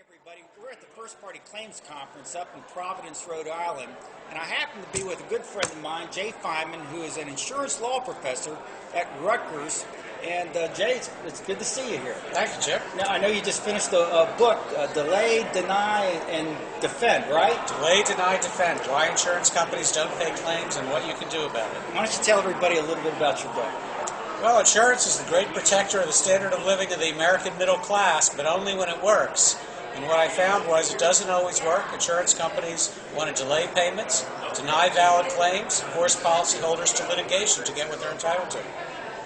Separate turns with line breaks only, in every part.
everybody. We're at the First Party Claims Conference up in Providence, Rhode Island, and I happen to be with a good friend of mine, Jay Feinman, who is an insurance law professor at Rutgers. And Jay, it's good to see you here.
Thank you, Chip.
Now, I know you just finished a book, Delay, Deny, and Defend, right?
Delay, Deny, Defend. Why insurance companies don't pay claims and what you can do about it.
Why don't you tell everybody a little bit about your book?
Well, insurance is the great protector of the standard of living of the American middle class, but only when it works. And what I found was it doesn't always work. Insurance companies want to delay payments, deny valid claims, force policyholders to litigation to get what they're entitled to.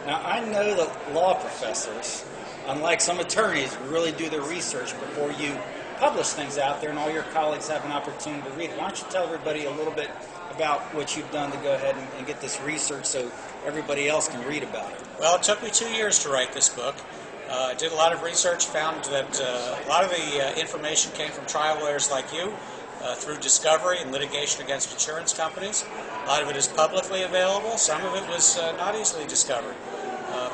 Now, I know that law professors, unlike some attorneys, really do their research before you publish things out there and all your colleagues have an opportunity to read it. Why don't you tell everybody a little bit about what you've done to go ahead and get this research so everybody else can read about it?
Well, it took me 2 years to write this book. I did a lot of research, found that a lot of the information came from trial lawyers like you through discovery and litigation against insurance companies. A lot of it is publicly available. Some of it was not easily discovered.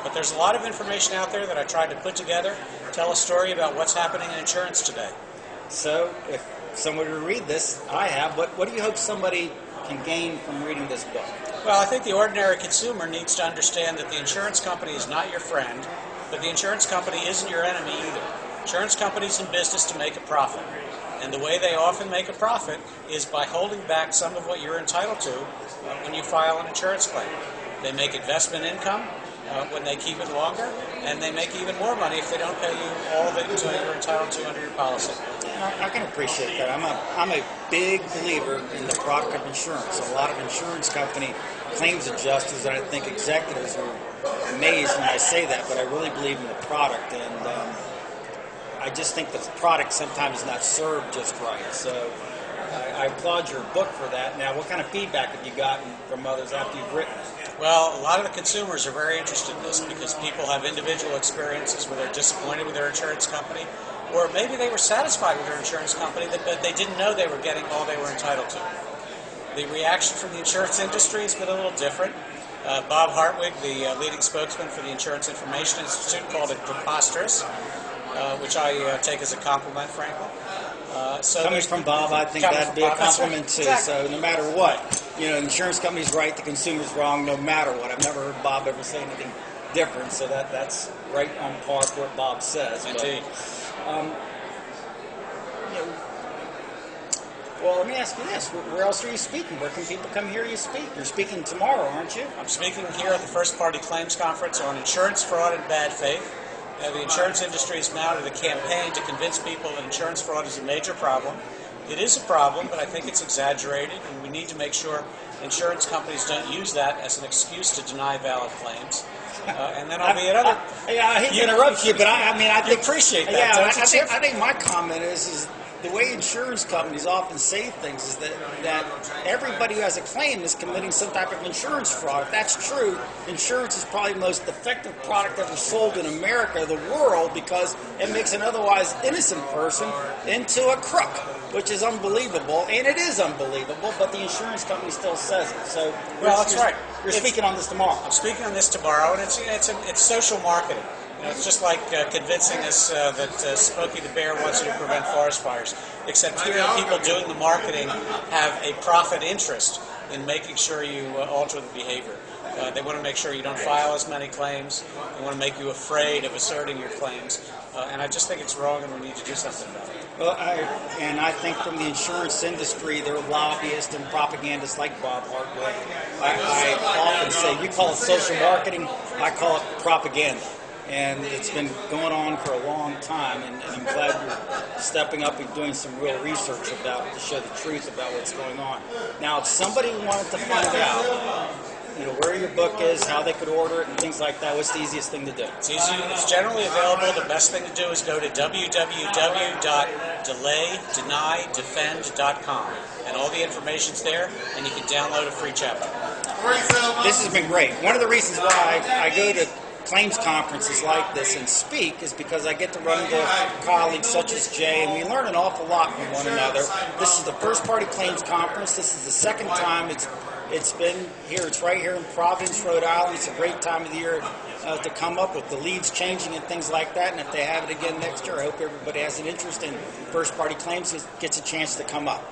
But there's a lot of information out there that I tried to put together, tell a story about what's happening in insurance today.
So, if someone were to read this, I have, what do you hope somebody can gain from reading this book?
Well, I think the ordinary consumer needs to understand that the insurance company is not your friend, but the insurance company isn't your enemy either. Insurance companies in business to make a profit. And the way they often make a profit is by holding back some of what you're entitled to when you file an insurance claim. They make investment income when they keep it longer, and they make even more money if they don't pay you all that you're entitled to under your policy.
I can appreciate that. I'm a big believer in the product of insurance. A lot of insurance company claims adjusters, and I think executives are amazed when I say that, but I really believe in the product, and I just think the product sometimes is not served just right. So I applaud your book for that. Now, what kind of feedback have you gotten from others after you've written it?
Well, a lot of the consumers are very interested in this because people have individual experiences where they're disappointed with their insurance company, or maybe they were satisfied with their insurance company, but they didn't know they were getting all they were entitled to. The reaction from the insurance industry has been a little different. Bob Hartwig, the leading spokesman for the Insurance Information Institute, called it preposterous, which I take as a compliment, frankly.
Coming from Bob, I think that'd be a compliment too.
Exactly.
So no matter what, insurance company's right, the consumer's wrong, no matter what. I've never heard Bob ever say anything different, so that's right on par with what Bob says.
Indeed.
Well, let me ask you this. Where else are you speaking? Where can people come hear you speak? You're speaking tomorrow, aren't you?
I'm speaking here at the First Party Claims Conference on insurance fraud and bad faith. The insurance industry has mounted a campaign to convince people that insurance fraud is a major problem. It is a problem, but I think it's exaggerated, and we need to make sure insurance companies don't use that as an excuse to deny valid claims. And then I'll be at other...
I hate to interrupt you, but I think...
You appreciate that,
yeah, I think my comment is the way insurance companies often say things is that everybody who has a claim is committing some type of insurance fraud. If that's true, insurance is probably the most effective product ever sold in America, the world, because it makes an otherwise innocent person into a crook, which is unbelievable, and it is unbelievable, but the insurance company still says it. So,
well, that's right.
You're speaking on this tomorrow.
I'm speaking on this tomorrow, and it's social marketing. It's just like convincing us that Smokey the Bear wants you to prevent forest fires. Except here, the people doing the marketing have a profit interest in making sure you alter the behavior. They want to make sure you don't file as many claims. They want to make you afraid of asserting your claims. And I just think it's wrong, and we need to do something about it.
Well, I think from the insurance industry, there are lobbyists and propagandists like Bob Hartwig. I often say, you call it social marketing, I call it propaganda. And it's been going on for a long time, and I'm glad you're stepping up and doing some real research to show the truth about what's going on. Now, if somebody wanted to find out, where your book is, how they could order it, and things like that, what's the easiest thing to do?
It's easy. It's generally available. The best thing to do is go to www.delaydenydefend.com, and all the information's there, and you can download a free chapter.
This has been great. One of the reasons why I go to claims conferences like this and speak is because I get to run into colleagues such as Jay, and we learn an awful lot from one another. This is the First Party Claims Conference. This is the second time it's It's been here. It's right here in Providence, Rhode Island. It's a great time of the year to come up with the leads changing and things like that. And if they have it again next year, I hope everybody has an interest in first-party claims gets a chance to come up.